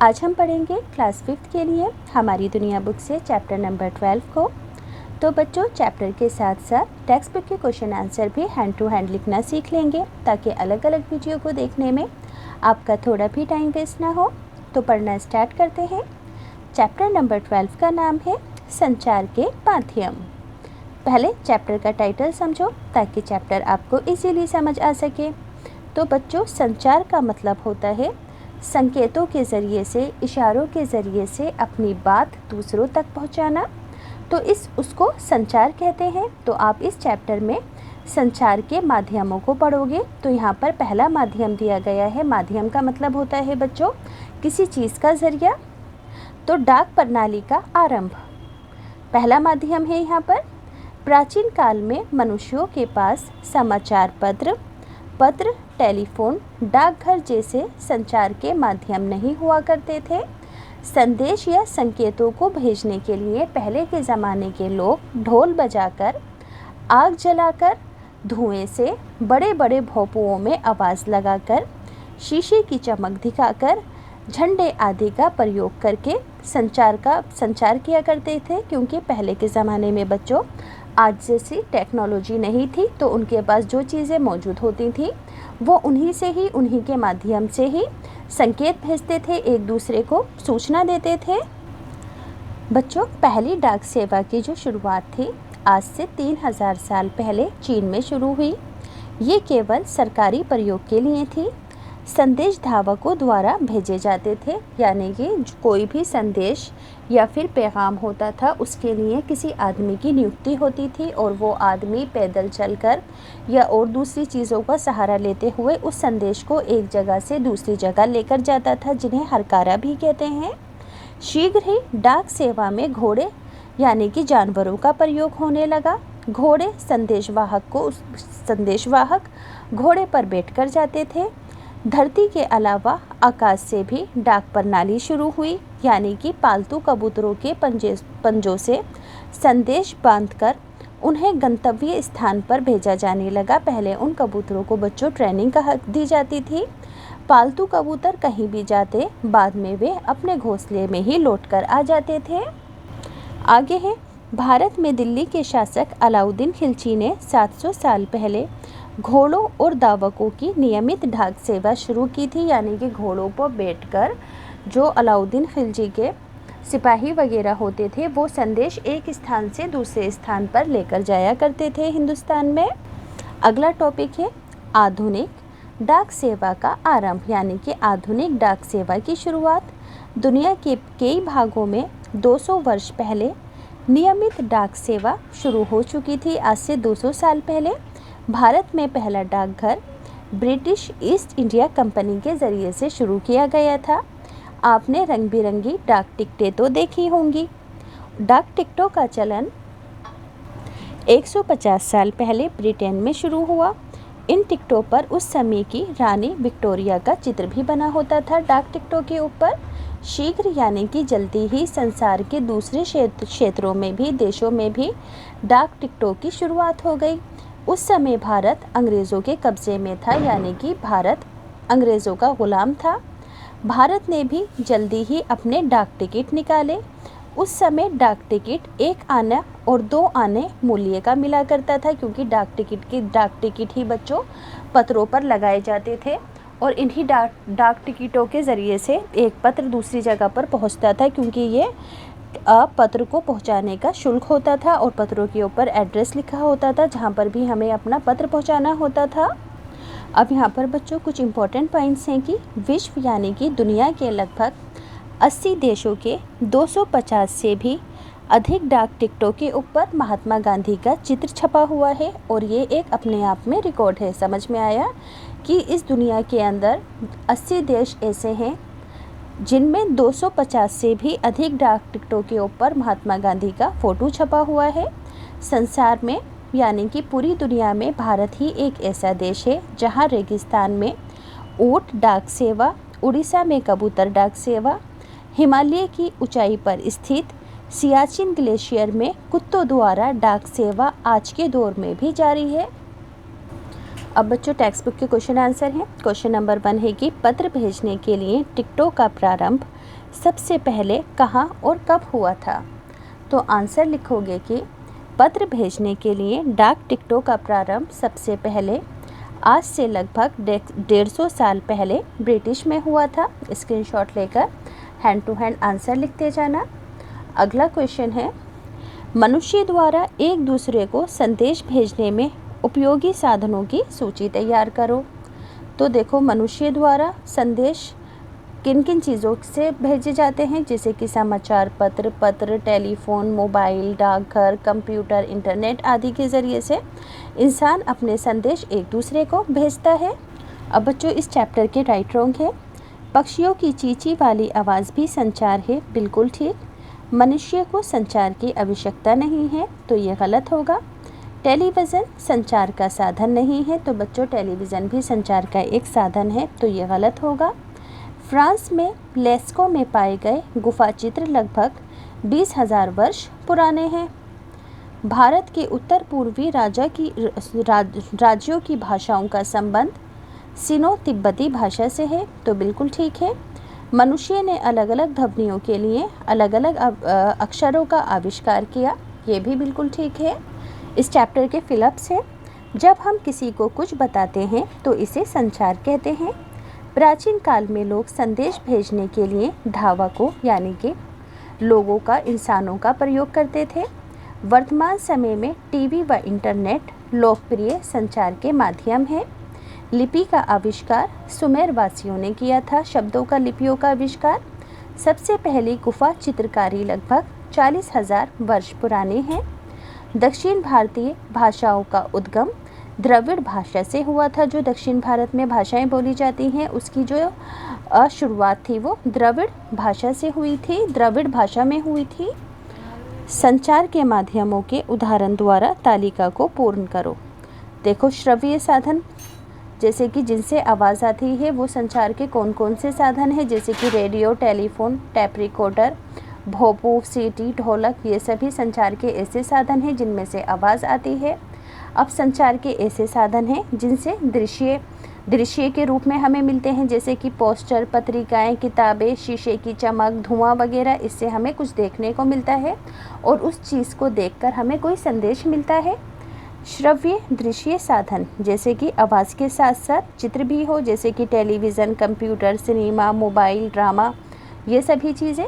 आज हम पढ़ेंगे क्लास 5th के लिए हमारी दुनिया बुक से चैप्टर नंबर 12 को। तो बच्चों, चैप्टर के साथ साथ टेक्स्ट बुक के क्वेश्चन आंसर भी हैंड टू हैंड लिखना सीख लेंगे ताकि अलग अलग वीडियो को देखने में आपका थोड़ा भी टाइम वेस्ट ना हो। तो पढ़ना स्टार्ट करते हैं। चैप्टर नंबर 12 का नाम है संचार के माध्यम। पहले चैप्टर का टाइटल समझो ताकि चैप्टर आपको इजीली समझ आ सके। तो बच्चों, संचार का मतलब होता है संकेतों के ज़रिए से, इशारों के ज़रिए से अपनी बात दूसरों तक पहुंचाना। तो उसको संचार कहते हैं। तो आप इस चैप्टर में संचार के माध्यमों को पढ़ोगे। तो यहाँ पर पहला माध्यम दिया गया है। माध्यम का मतलब होता है बच्चों किसी चीज़ का ज़रिया। तो डाक प्रणाली का आरंभ पहला माध्यम है। यहाँ पर प्राचीन काल में मनुष्यों के पास समाचार पत्र, टेलीफोन, डाकघर जैसे संचार के माध्यम नहीं हुआ करते थे। संदेश या संकेतों को भेजने के लिए पहले के ज़माने के लोग ढोल बजाकर, आग जलाकर, धुएं से, बड़े बड़े भोंपुओं में आवाज़ लगाकर, शीशे की चमक दिखाकर, झंडे आदि का प्रयोग करके संचार किया करते थे। क्योंकि पहले के ज़माने में बच्चों आज जैसी टेक्नोलॉजी नहीं थी, तो उनके पास जो चीज़ें मौजूद होती थी वो उन्हीं के माध्यम से ही संकेत भेजते थे, एक दूसरे को सूचना देते थे। बच्चों, पहली डाक सेवा की जो शुरुआत थी आज से 3000 साल पहले चीन में शुरू हुई। ये केवल सरकारी प्रयोग के लिए थी। संदेश धावकों द्वारा भेजे जाते थे, यानी कि कोई भी संदेश या फिर पैगाम होता था उसके लिए किसी आदमी की नियुक्ति होती थी और वो आदमी पैदल चलकर या और दूसरी चीज़ों का सहारा लेते हुए उस संदेश को एक जगह से दूसरी जगह लेकर जाता था, जिन्हें हरकारा भी कहते हैं। शीघ्र ही डाक सेवा में घोड़े यानी कि जानवरों का प्रयोग होने लगा। घोड़े संदेशवाहक घोड़े पर बैठकर जाते थे। धरती के अलावा आकाश से भी डाक प्रणाली शुरू हुई, यानी कि पालतू कबूतरों के पंजों से संदेश बांधकर उन्हें गंतव्य स्थान पर भेजा जाने लगा। पहले उन कबूतरों को बच्चों ट्रेनिंग दी जाती थी। पालतू कबूतर कहीं भी जाते, बाद में वे अपने घोंसले में ही लौटकर आ जाते थे। आगे है, भारत में दिल्ली के शासक अलाउद्दीन खिलजी ने 700 साल पहले घोड़ों और दावकों की नियमित डाक सेवा शुरू की थी, यानी कि घोड़ों पर बैठकर जो अलाउद्दीन खिलजी के सिपाही वगैरह होते थे वो संदेश एक स्थान से दूसरे स्थान पर लेकर जाया करते थे हिंदुस्तान में। अगला टॉपिक है आधुनिक डाक सेवा का आरंभ, यानी कि आधुनिक डाक सेवा की शुरुआत। दुनिया के कई भागों में 200 वर्ष पहले नियमित डाक सेवा शुरू हो चुकी थी। आज से 200 साल पहले भारत में पहला डाकघर ब्रिटिश ईस्ट इंडिया कंपनी के ज़रिए से शुरू किया गया था। आपने रंग बिरंगी डाक टिकटें तो देखी होंगी। डाक टिकटों का चलन 150 साल पहले ब्रिटेन में शुरू हुआ। इन टिकटों पर उस समय की रानी विक्टोरिया का चित्र भी बना होता था डाक टिकटों के ऊपर। शीघ्र यानी कि जल्दी ही संसार के दूसरे क्षेत्रों में भी, देशों में भी डाक टिकटों की शुरुआत हो गई। उस समय भारत अंग्रेज़ों के कब्ज़े में था, यानी कि भारत अंग्रेज़ों का ग़ुलाम था। भारत ने भी जल्दी ही अपने डाक टिकट निकाले। उस समय डाक टिकट 1 आना और 2 आने मूल्य का मिला करता था, क्योंकि डाक टिकट ही बच्चों पत्रों पर लगाए जाते थे और इन्हीं डाक टिकटों के ज़रिए से एक पत्र दूसरी जगह पर पहुंचता था, क्योंकि ये पत्र को पहुंचाने का शुल्क होता था और पत्रों के ऊपर एड्रेस लिखा होता था जहां पर भी हमें अपना पत्र पहुंचाना होता था। अब यहाँ पर बच्चों कुछ इम्पोर्टेंट पॉइंट्स हैं कि विश्व यानी कि दुनिया के लगभग 80 देशों के 250 से भी अधिक डाक टिकटों के ऊपर महात्मा गांधी का चित्र छपा हुआ है और ये एक अपने आप में रिकॉर्ड है। समझ में आया कि इस दुनिया के अंदर 80 देश ऐसे हैं जिनमें 250 से भी अधिक डाक टिकटों के ऊपर महात्मा गांधी का फ़ोटो छपा हुआ है। संसार में यानी कि पूरी दुनिया में भारत ही एक ऐसा देश है जहां रेगिस्तान में ऊँट डाक सेवा, उड़ीसा में कबूतर डाक सेवा, हिमालय की ऊंचाई पर स्थित सियाचिन ग्लेशियर में कुत्तों द्वारा डाक सेवा आज के दौर में भी जारी है। अब बच्चों टेक्स्ट बुक के क्वेश्चन आंसर हैं। क्वेश्चन नंबर 1 है कि पत्र भेजने के लिए टिकटों का प्रारंभ सबसे पहले कहाँ और कब हुआ था? तो आंसर लिखोगे कि पत्र भेजने के लिए डाक टिकटों का प्रारंभ सबसे पहले आज से लगभग 150 साल पहले ब्रिटिश में हुआ था। स्क्रीनशॉट लेकर हैंड टू हैंड आंसर लिखते जाना। अगला क्वेश्चन है, मनुष्य द्वारा एक दूसरे को संदेश भेजने में उपयोगी साधनों की सूची तैयार करो। तो देखो, मनुष्य द्वारा संदेश किन किन चीज़ों से भेजे जाते हैं, जैसे कि समाचार पत्र, टेलीफोन, मोबाइल, डाकघर, कंप्यूटर, इंटरनेट आदि के ज़रिए से इंसान अपने संदेश एक दूसरे को भेजता है। अब बच्चों, इस चैप्टर के राइट रॉन्ग है। पक्षियों की चींची वाली आवाज़ भी संचार है, बिल्कुल ठीक। मनुष्य को संचार की आवश्यकता नहीं है, तो ये गलत होगा। टेलीविज़न संचार का साधन नहीं है, तो बच्चों टेलीविज़न भी संचार का एक साधन है, तो ये गलत होगा। फ्रांस में लेस्को में पाए गए गुफा चित्र लगभग 20,000 वर्ष पुराने हैं। भारत के उत्तर पूर्वी राज्यों की भाषाओं का संबंध सिनो तिब्बती भाषा से है, तो बिल्कुल ठीक है। मनुष्य ने अलग अलग ध्वनियों के लिए अलग अलग अक्षरों का आविष्कार किया, ये भी बिल्कुल ठीक है। इस चैप्टर के फिलअप्स हैं, जब हम किसी को कुछ बताते हैं तो इसे संचार कहते हैं। प्राचीन काल में लोग संदेश भेजने के लिए धावकों यानी कि लोगों का, इंसानों का प्रयोग करते थे। वर्तमान समय में टीवी व इंटरनेट लोकप्रिय संचार के माध्यम है। लिपि का आविष्कार सुमेर वासियों ने किया था। शब्दों का, लिपियों का आविष्कार। सबसे पहली गुफा चित्रकारी लगभग 40,000 वर्ष पुरानी है। दक्षिण भारतीय भाषाओं का उद्गम द्रविड़ भाषा से हुआ था। जो दक्षिण भारत में भाषाएं बोली जाती हैं, उसकी जो शुरुआत थी वो द्रविड़ भाषा से हुई थी, द्रविड़ भाषा में हुई थी। संचार के माध्यमों के उदाहरण द्वारा तालिका को पूर्ण करो। देखो, श्रव्य साधन जैसे कि जिनसे आवाज़ आती है, वो संचार के कौन कौन से साधन हैं, जैसे कि रेडियो, टेलीफोन, टेप रिकॉर्डर, भोंपू, सीटी, ढोलक, ये सभी संचार के ऐसे साधन हैं जिनमें से आवाज़ आती है। अब संचार के ऐसे साधन हैं जिनसे दृश्य के रूप में हमें मिलते हैं, जैसे कि पोस्टर, पत्रिकाएं, किताबें, शीशे की चमक, धुआं वगैरह। इससे हमें कुछ देखने को मिलता है और उस चीज़ को देखकर हमें कोई संदेश मिलता है। श्रव्य दृश्य साधन जैसे कि आवाज़ के साथ साथ चित्र भी हो, जैसे कि television, computer, cinema, mobile, drama, ये सभी चीज़ें।